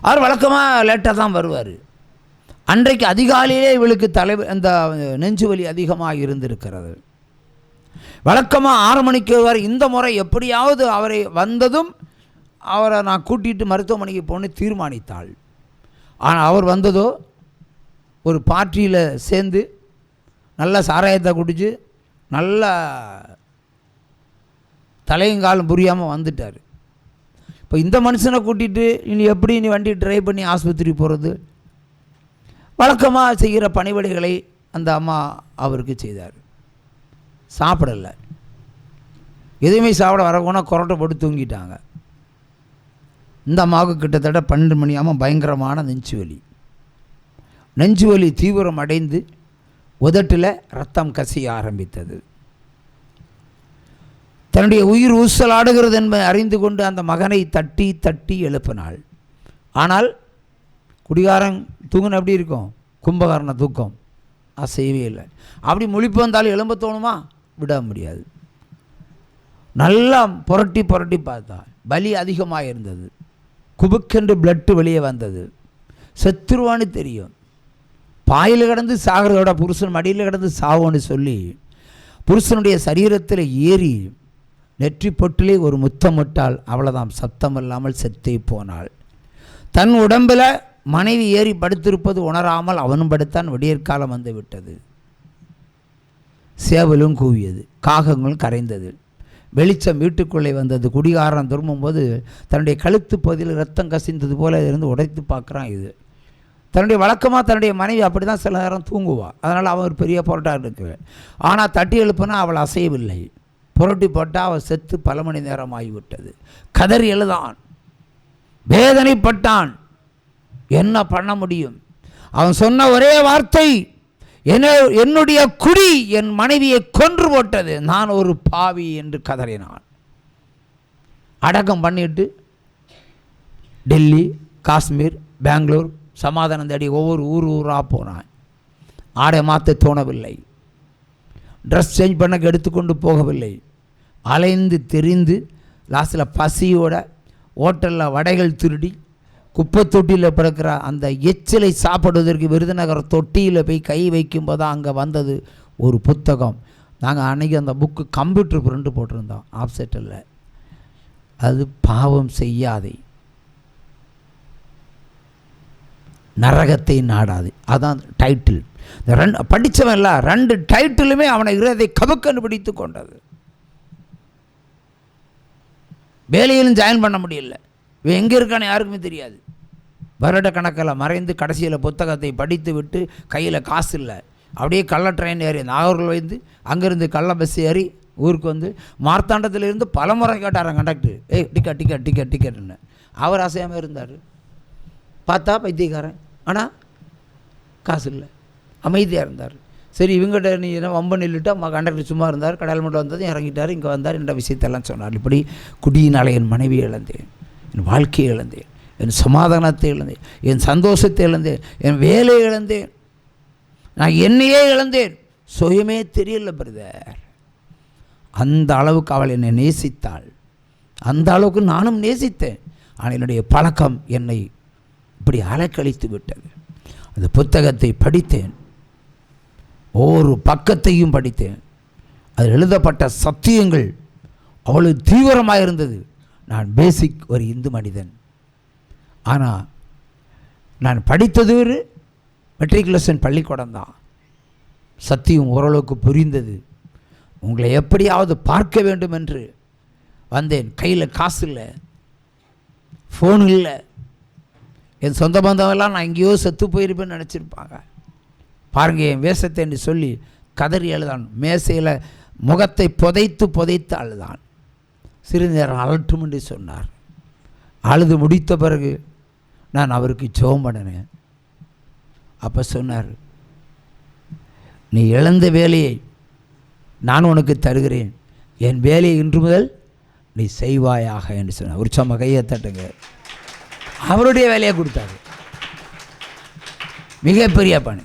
அவர் வழக்கமாக லேட்டாக தான் வருவார். அன்றைக்கு அதிகாலையிலே இவளுக்கு அந்த நெஞ்சு வலி அதிகமாக இருந்திருக்கிறது. வழக்கமாக 6 மணிக்கு வருவார். இந்த முறை எப்படியாவது அவரை வந்ததும் அவரை நான் கூட்டிகிட்டு மருத்துவமனைக்கு போன்னு தீர்மானித்தாள். ஆனால் அவர் வந்ததோ ஒரு பார்ட்டியில் சேர்ந்து நல்ல சாராயத்தை குடித்து நல்லா தலையங்காலம் புரியாமல் வந்துட்டார். இப்போ இந்த மனுஷனை கூட்டிகிட்டு இனி வண்டி ட்ரைவ் பண்ணி ஆஸ்பத்திரி போகிறது? வழக்கமாக செய்கிற பணிவிடைகளை அந்த அம்மா அவருக்கு செய்தார். சாப்பிடலை, எதுவுமே சாப்பிட வரக்கூனா கொரட்டை போட்டு தூங்கிட்டாங்க. இந்த அம்மாவுக்கு கிட்டத்தட்ட 12 மணி ஆமாம் பயங்கரமான நெஞ்சு வலி தீவிரம் அடைந்து உதட்டில் ரத்தம் கசிய ஆரம்பித்தது. தன்னுடைய உயிர் ஊசலாடுகிறது என்பதை அறிந்து கொண்டு அந்த மகனை தட்டி தட்டி எழுப்பினாள். ஆனால் குடிகாரன் தூங்கின எப்படி இருக்கும், கும்பகாரனை தூக்கம் அசையவே இல்லை. அப்படி முழிப்பு வந்தாலும் எழும்ப தோணுமா? விட முடியாது. நல்லா புரட்டி புரட்டி பார்த்தா வலி அதிகமாக இருந்தது. குபுக்கென்று பிளட்டு வெளியே வந்தது. செத்துருவான்னு தெரியும். பாயில் கிடந்து சாகிறதோட புருஷன் மடியில் கிடந்து சாவோன்னு சொல்லி புருஷனுடைய சரீரத்தில் ஏறி நெற்றி பொட்டிலே ஒரு முத்தமிட்டால் அவ்வளோதான், சத்தம் இல்லாமல் செத்தே போனாள். தன் உடம்பில் மனைவி ஏறி படுத்திருப்பது உணராமல் அவனும் படுத்தான். விடியற்காலம் வந்து விட்டது. சேவலும் கூவியது, காகங்களும் கரைந்தது. வெளிச்சம் வீட்டுக்குள்ளே வந்தது. குடிகாரன் திரும்பும்போது தன்னுடைய கழுத்து பகுதியில் ரத்தம் கசிந்தது போல இருந்து உடைத்து பார்க்குறான். இது தன்னுடைய வழக்கமாக தன்னுடைய மனைவி அப்படி தான் சில நேரம் தூங்குவாள். அதனால் அவன் ஒரு பெரிய புரட்டாக இருக்குது. ஆனால் தட்டி எழுப்புனா அவள் அசையவில்லை. புரட்டி போட்டால் அவள் செத்து பல மணி நேரம் ஆகிவிட்டது. கதறி எழுதான், வேதனைப்பட்டான். என்ன பண்ண முடியும்? அவன் சொன்ன ஒரே வார்த்தை, என்னுடைய குடி என் மனைவியை கொன்று போட்டது, நான் ஒரு பாவி என்று கதறினான். அடக்கம் பண்ணிட்டு டெல்லி, காஷ்மீர், பெங்களூர் சமாதானம் தேடி ஒவ்வொரு ஊராக போனான். ஆடை மாற்ற தோணவில்லை, ட்ரெஸ் சேஞ்ச் பண்ண எடுத்துக்கொண்டு போகவில்லை. அலைந்து தெரிந்து லாஸ்ட்டில் பசியோட ஹோட்டலில் வடைகள் திருடி குப்பை தொட்டியில் பிறக்கிற அந்த எச்சிலை சாப்பிடுவதற்கு விருதுநகர் தொட்டியில் போய் கை வைக்கும்போது தான் அங்கே வந்தது ஒரு புத்தகம். நாங்கள் அன்றைக்கி அந்த புக்கு கம்ப்யூட்டர் பிரிண்ட் போட்டிருந்தோம் ஆப்செட்டில். அது பாவம் செய்யாதே, நரகத்தை நாடாது, அதான் டைட்டில். இந்த 2 படித்தவன் இல்லை, 2 டைட்டிலுமே அவனை இருதை கபக்கன்னு பிடித்து கொண்டது. வேலையிலும் ஜாயின் பண்ண முடியல. இவன் எங்கே இருக்கான்னு யாருக்குமே தெரியாது. வருட கணக்கில் மறைந்து கடைசியில் புத்தகத்தை படித்து விட்டு கையில் காசு இல்லை, அப்படியே கள்ள ட்ரெயின் ஏறி நாகூரில் வந்து அங்கேருந்து கள்ள பஸ் ஏறி ஊருக்கு வந்து மார்த்தாண்டத்திலிருந்து பல முறை கேட்டாரான் கண்டக்டர், டிக்கெட்டுன்னு. அவர் அசையாமல் இருந்தார். பார்த்தா பைத்தியக்காரன், ஆனால் காசு இல்லை, அமைதியாக இருந்தார். சரி இவங்ககிட்ட நீ என்ன வம்ப நில்லுட்டு கண்டக்டர் சும்மா இருந்தார். கடல் மட்டும் வந்ததும் இறங்கிட்டார், இங்கே வந்தார், என்ற விஷயத்தெல்லாம் சொன்னார். இப்படி குடியினால் என் மனைவியை இழந்தேன், என் வாழ்க்கையை இழந்தேன், என் சமாதானத்தை இழந்தேன், என் சந்தோஷத்தை இழந்தேன், என் வேலையை இழந்தேன், நான் என்னையே இழந்தேன், சுயமே தெரியல பிரதர். அந்த அளவுக்கு அவள் என்னை நேசித்தாள், அந்த அளவுக்கு நானும் நேசித்தேன். ஆனால் என்னுடைய பழக்கம் என்னை இப்படி அலைக்கழித்து விட்டது. அந்த புத்தகத்தை படித்தேன், ஒவ்வொரு பக்கத்தையும் படித்தேன். அதில் எழுதப்பட்ட சத்தியங்கள் அவ்வளவு தீவிரமாக இருந்தது. நான் பேசிக் ஒரு இந்து மனிதன், ஆனால் நான் படித்தது ஒரு மெட்ரிகுலேஷன் பள்ளிக்கூடம் தான். சத்தியம் ஓரளவுக்கு புரிந்தது. உங்களை எப்படியாவது பார்க்க வேண்டும் என்று வந்தேன். கையில் காசு இல்லை, ஃபோன் இல்லை. என் சொந்த பந்தமெல்லாம் நான் எங்கேயோ செத்து போயிருப்பேன்னு நினச்சிருப்பாங்க. பாருங்கள் என் வேஷத்தை என்று சொல்லி கதறி அழுதான். மேசையில் முகத்தை புதைத்து அழுதான். சிறிது நேரம் அலட்டும் என்று சொன்னார். அழுது முடித்த பிறகு நான் அவருக்கு ஜெபம் பண்ணினேன். அப்போ சொன்னார், நீ இழந்த வேலையை நான் உனக்கு தருகிறேன், என் வேலையை இன்று முதல் நீ செய்வாயாக என்று சொன்னார். ஒரு சம கையை தட்டுங்க. அவருடைய வேலையை கொடுத்தாரு. மிகப்பெரிய பணி.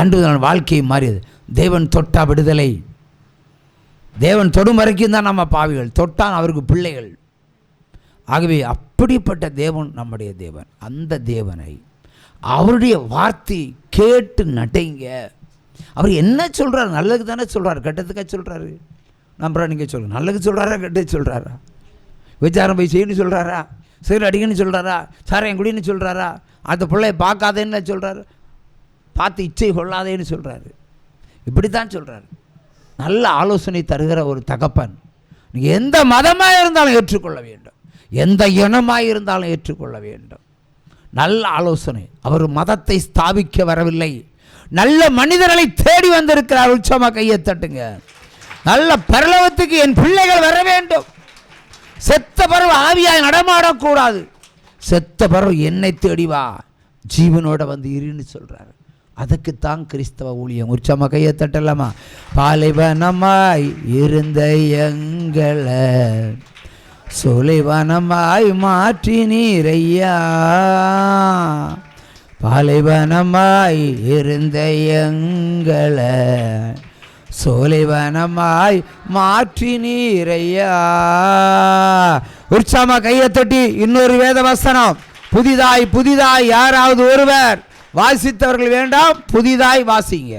அன்று நான் வாழ்க்கையை மாறியது. தேவன் தொட்டா விடுதலை. தேவன் தொடும் வரைக்கும் தான் நம்ம பாவிகள், தொட்டான் அவருக்கு பிள்ளைகள். ஆகவே அப்படிப்பட்ட தேவன் நம்முடைய தேவன். அந்த தேவனை, அவருடைய வார்த்தை கேட்டு நடைங்க. அவர் என்ன சொல்கிறார்? நல்லதுக்கு தானே சொல்கிறார், கெட்டதுக்காக சொல்கிறாரு? நம்புறா? நீங்கள் சொல்லுங்கள், நல்லதுக்கு சொல்கிறாரா, கெட்டது சொல்கிறாரா? விசாரம் போய் செய்யணும்னு சொல்கிறாரா, சிறு அடிக்கணும்னு சொல்கிறாரா, சாரையும் குடின்னு சொல்கிறாரா, அந்த பிள்ளையை பார்க்காதேன்னு சொல்கிறாரு, பார்த்து இச்சை கொள்ளாதேன்னு சொல்கிறாரு, இப்படி தான் சொல்கிறாரு. நல்ல ஆலோசனை தருகிற ஒரு தகப்பன். நீங்கள் எந்த மதமாக இருந்தாலும் ஏற்றுக்கொள்ள வேண்டும், எந்த இனமாக இருந்தாலும் ஏற்றுக்கொள்ள வேண்டும். நல்ல ஆலோசனை. அவர் மதத்தை ஸ்தாபிக்க வரவில்லை, நல்ல மனிதர்களை தேடி வந்திருக்கிறார். உச்சமாக கையை தட்டுங்க. நல்ல பரலோகத்துக்கு என் பிள்ளைகள் வர வேண்டும். செத்த பறவை ஆவியாய் நடமாடக்கூடாது. செத்த பறவை என்னை தேடி வா, ஜீவனோட வந்து இருன்னு சொல்கிறார். அதுக்குத்தான் கிறிஸ்தவ ஊழியம். உற்சம கையை தட்டலாமா? பாலைவனமாய் இருந்த எங்களை சோலைவனமாய் மாற்றி நீரையா, பாலைவனமாய் இருந்த எங்களை சோலைவனமாய் மாற்றி நீரையா. உற்சாம கையை தட்டி இன்னொரு வேத வசனம், புதிதாய் புதிதாய் யாராவது ஒருவர் வாசித்தவர்கள் வேண்டாம், புதிதாய் வாசிங்க.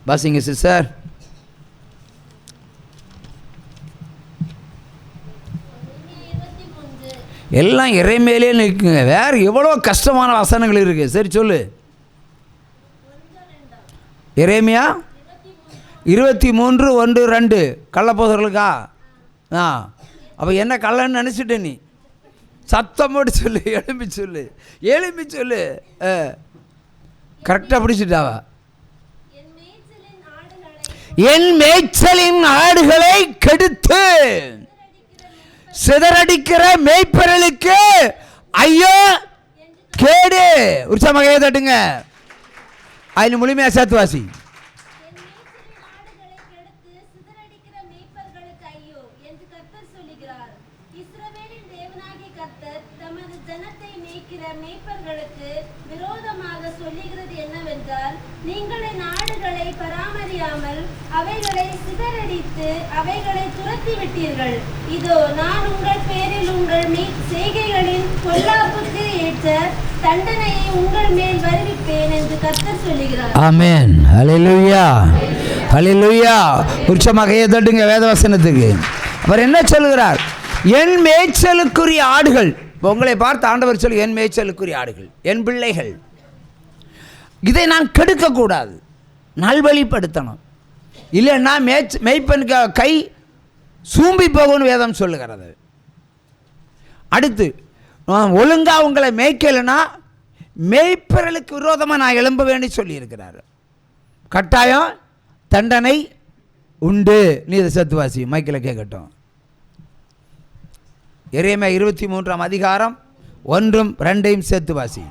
வாசிங்க சிஸ்டர். எல்லாம் இறைமையிலே நிற்குங்க. வேறு எவ்வளோ கஷ்டமான வசனங்கள் இருக்குது. சரி சொல்லு. எரேமியா 23:1-2 கள்ளப்போதர்களுக்கா? அப்போ என்ன கள்ளன்னு நினச்சிட்ட நீ? சத்தம் போட்டு சொல்லு, எழும்பி சொல்லு, எழும்பி சொல்லு. கரெக்டாக பிடிச்சிட்டாவா? என் மேய்ச்சலின் ஆடுகளை கெடுத்து சிதறடிக்கிற மேய்ப்பர்களுக்கு ஐயோ கேடு. உற்சாகமாக தட்டுங்க. அதில் முழுமையாக சேர்த்துவாசி. நீங்கள் என் ஆடுகளை பராமரியாமல் அவைகளை சிதறடித்து அவைகளை துரத்தி விட்டீர்கள். இதோ நான் உங்கள் பேரில் உங்கள் செய்கைகளின் பொல்லாப்புக்கு ஏற்ற தண்டனையை உங்கள் மேல் வருவிப்பேன் என்று கர்த்தர் சொல்லுகிறார். ஆமென். ஹல்லேலூயா, ஹல்லேலூயா. உற்சாகமாக தட்டுங்க வேதவசனத்துக்கு. அவர் என்ன சொல்கிறார்? என் மேய்ச்சலுக்குரிய ஆடுகள். உங்களை பார்த்து ஆண்டவர் சொல்லு, என் மேய்ச்சலுக்குரிய ஆடுகள், என் பிள்ளைகள். இதை நான் கெடுக்கக்கூடாது, நல்வழிப்படுத்தணும். இல்லைன்னா மேய்ப்பனுக்கு கை சூம்பி போகும்னு வேதம் சொல்லுகிறது. அடுத்து ஒழுங்காக உங்களை மேய்க்கலைன்னா மேய்ப்பர்களுக்கு விரோதமாக நான் எழும்ப வேண்டி சொல்லியிருக்கிறார். கட்டாயம் தண்டனை உண்டு. நீ இதை சத்துவாசி மைக்கில் கேட்கட்டும். எரேமியா 23:1-2 சேர்த்துவாசி.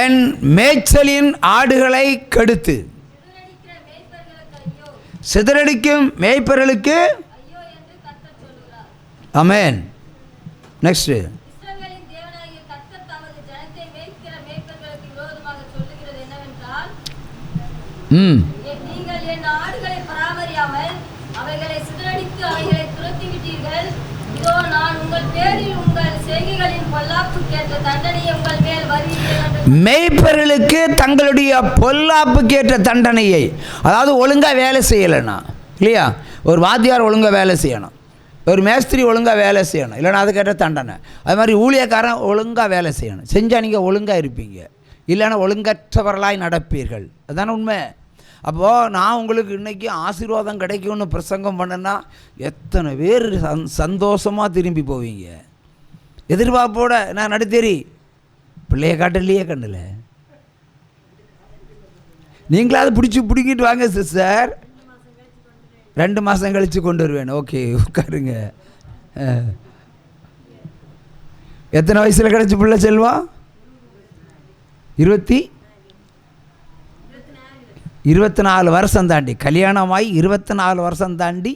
என் மேய்ச்சலின் ஆடுகளை கெடுத்து சிதறடிக்கும் மேய்ப்பர்களுக்கு. ஆமென். நெக்ஸ்ட். நீங்கள் என் ஆடுகளை பராமரியாமல் அவைகளை சிதறடித்து அவைகளை துரத்தி விட்டீர்கள். இதோ நான் உங்கள் பேரில் உங்கள் செய்கைகளின் பொல்லாப்புக்கு ஏற்ற தண்டனையை உங்கள் மேல் வருவிப்பேன். மேய்ப்பர்களுக்கு தங்களுடைய பொல்லாப்புக்கு ஏற்ற தண்டனையை, அதாவது ஒழுங்காக வேலை செய்யலைன்னா, இல்லையா? ஒரு வாத்தியார் ஒழுங்காக வேலை செய்யணும், ஒரு மேஸ்திரி ஒழுங்காக வேலை செய்யணும், இல்லைன்னா அதுக்கேற்ற தண்டனை. அது மாதிரி ஊழியக்காரன் ஒழுங்காக வேலை செய்யணும். செஞ்சால் நீங்கள் ஒழுங்காக இருப்பீங்க, இல்லைன்னா ஒழுங்கற்றவர்களாய் நடப்பீர்கள். அதுதானே உண்மை. அப்போது நான் உங்களுக்கு இன்றைக்கி ஆசீர்வாதம் கிடைக்கும்னு பிரசங்கம் பண்ணேன்னா எத்தனை பேர் சந்தோஷமாக திரும்பி போவீங்க. எதிர்பார்ப்போட நான் நடுத்தேரி பிள்ளைய காட்டலையே கண்ணில். நீங்களாவது பிடிக்கிட்டு வாங்க சிஸ்டர், 2 மாதம் கழித்து கொண்டு வருவேன். ஓகே, உட்காருங்க. எத்தனை வயசில் கிடச்சி பிள்ளை செல்வம்? 24 வருஷம் தாண்டி, கல்யாணமாகி 24 வருஷம் தாண்டி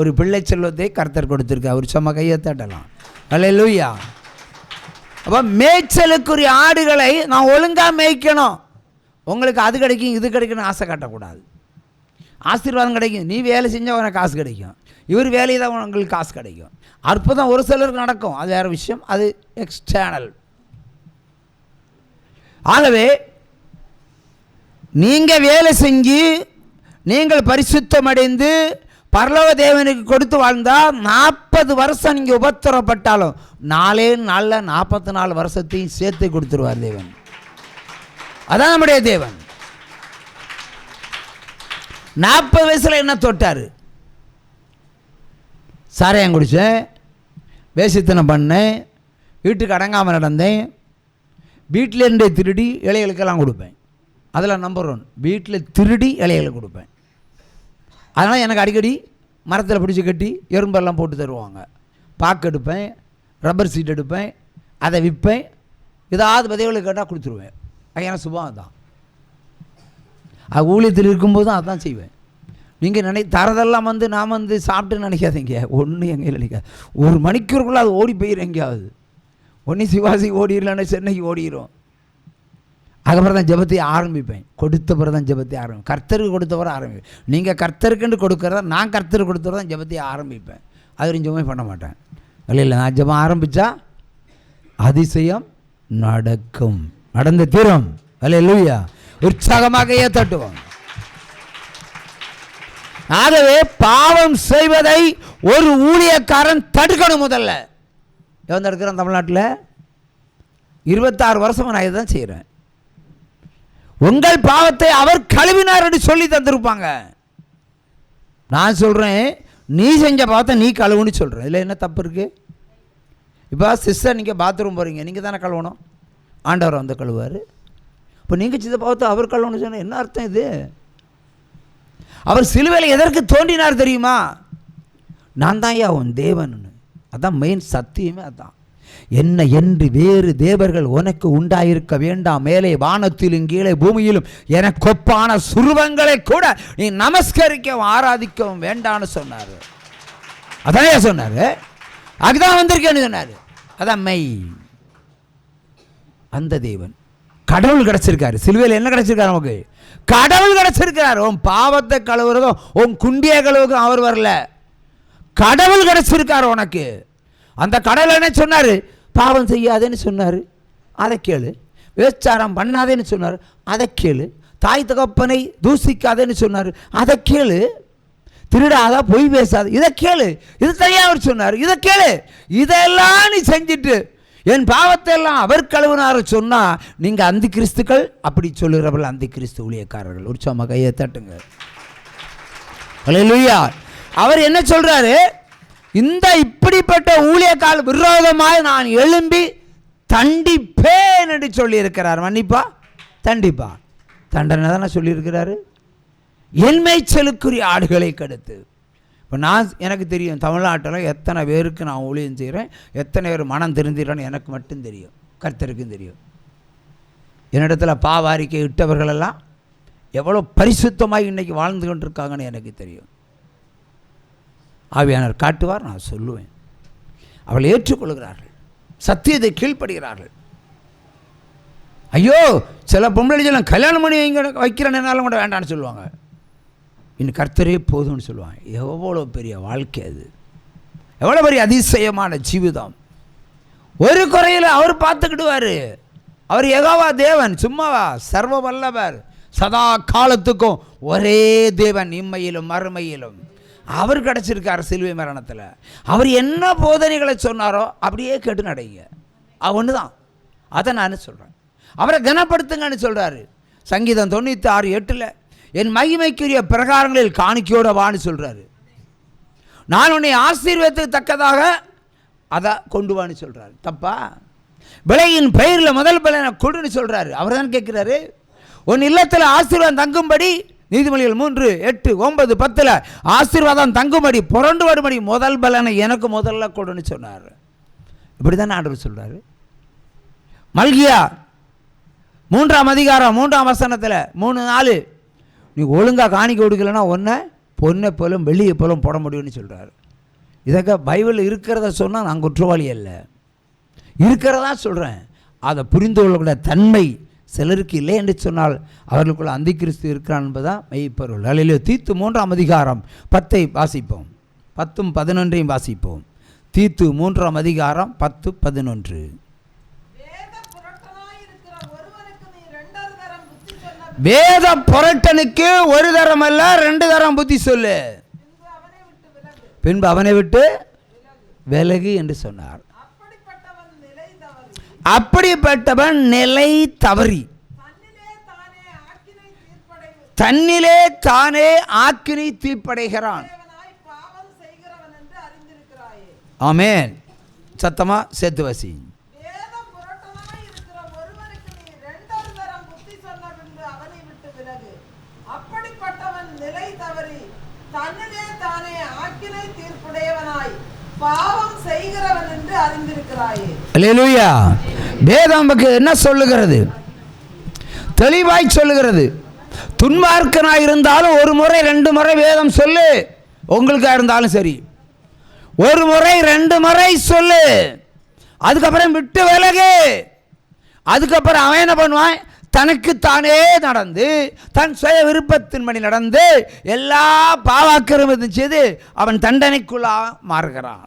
ஒரு பிள்ளை செல்வத்தை கர்த்தர் கொடுத்துருக்கார். ஒரு சும்மா கையை தட்டலாம். அல்லேலூயா. அப்போ மேய்ச்சலுக்குரிய ஆடுகளை நான் ஒழுங்காக மேய்க்கணும். உங்களுக்கு அது கிடைக்கும் இது கிடைக்கணும்னு ஆசை காட்டக்கூடாது. ஆசீர்வாதம் கிடைக்கும், நீ வேலை செஞ்சால் உனக்கு காசு கிடைக்கும், இவர் வேலையை தான் உங்களுக்கு காசு கிடைக்கும். அற்புதம் ஒரு சிலருக்கு நடக்கும், அது வேறு விஷயம், அது எக்ஸ்டர்னல். ஆகவே நீங்கள் வேலை செஞ்சு நீங்கள் பரிசுத்தம் அடைந்து பரலோக தேவனுக்கு கொடுத்து வாழ்ந்தால் 40 வருஷம் நீங்கள் உபத்திரப்பட்டாலும் 4 நாளில் 44 வருஷத்தையும் சேர்த்து கொடுத்துருவார் தேவன். அதான் நம்முடைய தேவன். 40 வயசில் என்ன தொட்டார்? சாராயம் குடித்தேன், வேசித்தனம் பண்ணேன், வீட்டுக்கு அடங்காமல் நடந்தேன், வீட்டிலேருந்தே திருடி இலைகளுக்கெல்லாம் கொடுப்பேன். அதில் நம்பர் 1, வீட்டில் திருடி இலைகளுக்கு கொடுப்பேன். அதனால் எனக்கு அடிக்கடி மரத்தில் பிடிச்சி கட்டி எறும்பெல்லாம் போட்டு தருவாங்க. பாக்கு எடுப்பேன், ரப்பர் சீட் எடுப்பேன், அதை விற்பேன், ஏதாவது விதைகளுக்கு கேட்டால் கொடுத்துருவேன். அது எனக்கு சுபாவம் தான். அது ஊழியத்தில் இருக்கும்போது தான் அதான் செய்வேன். நீங்கள் தரதெல்லாம் நான் சாப்பிட்டு நினைக்காதீங்க, ஒன்றும் எங்கேயும் நினைக்காது. 1 மணிக்கூருக்குள்ளே அது ஓடி போயிடும் எங்கேயாவது. ஒன்று சிவாசி ஓடிடலன்னா சென்னைக்கு ஓடிடும். அதுக்கப்புறம் தான் ஜெபத்தை ஆரம்பிப்பேன். கொடுத்த பிறகு தான் ஜெபத்தை ஆரம்பிப்பேன். கர்த்தருக்கு கொடுத்த பிறகு ஆரம்பிப்பேன். நீங்கள் கர்த்தருக்குன்னு கொடுக்குறதா, நான் கர்த்தருக்கு கொடுத்த பிறகு தான் ஜெபத்தை ஆரம்பிப்பேன். அது நிஜமே பண்ண மாட்டேன். இல்லை, நான் ஜெபம் ஆரம்பித்தா அதிசயம் நடக்கும், நடந்து தீரும். அல்லேலூயா. உற்சாகமாகவே தட்டுவோம். ஆகவே பாவம் செய்வதை ஒரு ஊழியக்காரன் தடுக்கணும். முதல்ல எவன் தடுக்கிறான்? தமிழ்நாட்டில் 26 வருஷமாக நான் இதை தான் செய்கிறேன். உங்கள் பாவத்தை அவர் கழுவினார் என்று சொல்லி தந்திருப்பாங்க. நான் சொல்கிறேன், நீ செஞ்ச பாவத்தை நீ கழுவுன்னு சொல்கிறேன். இல்லை என்ன தப்பு இருக்குது? இப்போ சிஸ்டர் நீங்கள் பாத்ரூம் போகிறீங்க, நீங்கள் தானே கழுவணும், ஆண்டவர் வந்து கழுவார். இப்போ நீங்கள் செய்த பாவத்தை அவர் கழுவணும்னு சொன்னால் என்ன அர்த்தம் இது? அவர் சிலுவையில் எதற்கு தோன்றினார் தெரியுமா? நான் தான் உன் தேவன். அதான் மெயின் சத்தியமே. அதான் என்ன என்று வேறு தேவர்கள் உனக்கு உண்டாயிருக்க வேண்டாம், மேலே வானத்திலும் கீழே பூமியிலும் எனக்கு ஒப்பான சுருவங்களை கூட நீ நமஸ்கரிக்கவும் ஆராதிக்கவும் வேண்டான்னு சொன்னார். அதானே சொன்னார். அதுதான் வந்திருக்கேன்னு சொன்னார். அதான் மெய். அந்த தேவன் கடவுள் கிடச்சிருக்காரு. சிலுவையில் என்ன கிடச்சிருக்காரு? நமக்கு கடவுள் கிடச்சிருக்கிறார். உன் பாவத்தை கழுவுறதும் உன் குண்டிய கழுவுக்கும் அவர் வரல, கடவுள் கிடச்சிருக்காரு உனக்கு. அந்த கடவுள் என்ன சொன்னார்? பாவம் செய்யாதேன்னு சொன்னார், அதை கேளு. விபச்சாரம் பண்ணாதேன்னு சொன்னார், அதை கேளு. தாய் தகப்பனை தூசிக்காதேன்னு சொன்னார், அதை கேளு. திருடாதா, பொய் பேசாது, இதை கேளு. இது தனியாக அவர் சொன்னார், இதை கேளு. இதெல்லாம் நீ செஞ்சுட்டு என் பாவத்தை எல்லாம் அவர் கழுவினார் சொன்னால் நீங்கள் அந்த கிறிஸ்துக்கள். அப்படி சொல்லுகிறவர்கள் அந்த கிறிஸ்து ஊழியக்காரர்கள். உற்சாகமாக கையை தட்டுங்க. அல்லேலூயா. அவர் என்ன சொல்கிறாரு? இந்த இப்படிப்பட்ட ஊழியக்கால் விரோதமாக நான் எழும்பி தண்டிப்பேன் என்று சொல்லியிருக்கிறார். மன்னிப்பா, தண்டிப்பா, தண்டனை தானே சொல்லியிருக்கிறாரு. என் மேய்ச்சலுக்குரிய ஆடுகளை கெடுத்து. இப்போ எனக்கு தெரியும் தமிழ்நாட்டில் எத்தனை பேருக்கு நான் ஊழியம் செய்கிறேன், எத்தனை பேர் மனம் திருந்திறேன்னு எனக்கு மட்டும் தெரியும், கர்த்தருக்கும் தெரியும். என்னிடத்தில் பாவாரிக்கை இட்டவர்களெல்லாம் எவ்வளோ பரிசுத்தமாக இன்றைக்கி வாழ்ந்து கொண்டிருக்காங்கன்னு எனக்கு தெரியும். ஆவியானவர் காட்டுவார், நான் சொல்லுவேன். அவளை ஏற்றுக்கொள்கிறார்கள், சத்தியத்தை கீழ்ப்படுகிறார்கள். ஐயோ, சில பொம்பளை சொல்ல கல்யாணம் பண்ணி வைக்கிறேன்னாலும் கூட வேண்டான்னு சொல்லுவாங்க. இன்னும் கர்த்தரே போதும்னு சொல்லுவாங்க. எவ்வளோ பெரிய வாழ்க்கை அது, எவ்வளோ பெரிய அதிசயமான ஜீவிதம். ஒரு குறையில் அவர் பார்த்துக்கிடுவார். அவர் யெகோவா தேவன், சும்மாவா, சர்வ வல்லவர், சதா காலத்துக்கும் ஒரே தேவன், இம்மையிலும் மறுமையிலும். அவர் கிடச்சிருக்கார் சிலுவை மரணத்தில். அவர் என்ன போதனைகளை சொன்னாரோ அப்படியே கேட்டு நடைங்க. ஒன்று தான், அதை நான் சொல்கிறேன். அவரை கனப்படுத்துங்கன்னு சொல்கிறாரு. சங்கீதம் 96:8 என் மகிமைக்குரிய பிரகாரங்களில் காணிக்கையோட வான்னு சொல்கிறாரு. நான் உன்னை ஆசீர்வாதத்துக்கு தக்கதாக அதை கொண்டு வான்னு சொல்கிறாரு. தப்பா? விலையின் பெயரில் முதல் பலனை கொடுன்னு சொல்கிறாரு. அவர் தான் கேட்குறாரு, உன் இல்லத்தில் ஆசீர்வாதம் தங்கும்படி, நீதிமொழிகள் 3:8, 9, 10 ஆசீர்வாதம் தங்கும்படி புரண்டு வரும்படி முதல் பலனை எனக்கு முதல்ல கொடுன்னு சொன்னார். இப்படி தான் ஆண்டவர் சொல்கிறாரு. மல்கியா 3ஆம் அதிகாரம் 3ஆம் வசனத்தில் 3:4 நீ ஒழுங்காக காணிக்க கொடுக்கலன்னா ஒன்றை பொண்ணை போலும் வெள்ளியை போலும் போட முடியும்னு சொல்கிறாரு. இதற்கு பைபிளில் இருக்கிறத சொன்னால் நான் குற்றவாளி அல்ல, இருக்கிறதா சொல்கிறேன். அதை புரிந்து கொள்ளக்கூடிய தன்மை சிலருக்கு இல்லை என்று சொன்னால் அவர்களுக்குள்ள அந்தி கிறிஸ்து இருக்கிறான் என்பதுதான் மெய்ப்பொருள். அல்லேலூயா. தீத்து 3ஆம் அதிகாரம் 10 வாசிப்போம், 10 11 வாசிப்போம். தீத்து 3ஆம் அதிகாரம் 10 11. வேத புரட்டனுக்கு ஒரு தரம் அல்ல 2 தரம் புத்தி சொல்லு, பின்பு அவனை விட்டு விலகு என்று சொன்னார். அப்படிப்பட்டவன் நிலை தவறி தன்னிலே தானே ஆக்கினை தீர்ப்படைகிறான். ஆமென். சத்தமா சேர்த்து வசி. அல்லேலூயா. வேதம் நமக்கு என்ன சொல்லுகிறது? தெளிவாய் சொல்லுகிறது. துன்மார்க்கனாக இருந்தாலும் ஒரு முறை 2 முறை வேதம் சொல்லு, உங்களுக்காக இருந்தாலும் சரி, ஒரு முறை 2 முறை சொல்லு, அதுக்கப்புறம் விட்டு விலகு. அதுக்கப்புறம் அவன் என்ன பண்ணுவான்? தனக்குத்தானே நடந்து தன் சுய விருப்பத்தின்படி நடந்து எல்லா பாவாக்கிரமத்தையும் செய்து அவன் தண்டனைக்குள்ளாக மாறுகிறான்.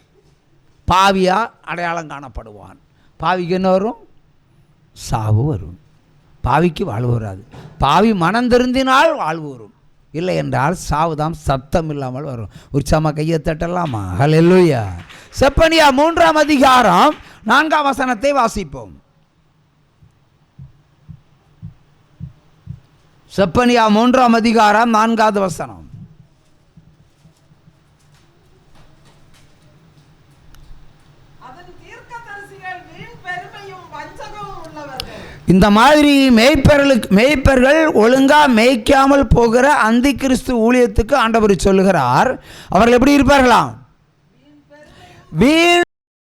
பாவியா அடையாளம் காணப்படுவான். பாவிக்கு என்ன வரும்? சாவு வரும். பாவிக்கு வாழ்வு வராது. பாவி மனம் திருந்தினால் வாழ்வு வரும், இல்லை என்றால் சாவுதான் சத்தம் இல்லாமல் வரும். உற்சாகமாக கையை தட்டலாமா? ஹல்லேலூயா. செப்பனியா 3ஆம் அதிகாரம் 4ஆம் வசனத்தை வாசிப்போம். செப்பனியா 3ஆம் அதிகாரம் 4வது வசனம். இந்த மாதிரி மேய்ப்பர்கள் ஒழுங்காக மேய்க்காமல் போகிற அந்தி கிறிஸ்து ஊழியத்துக்கு ஆண்டவர் சொல்லுகிறார், அவர்கள் எப்படி இருப்பார்களாம்? வீண்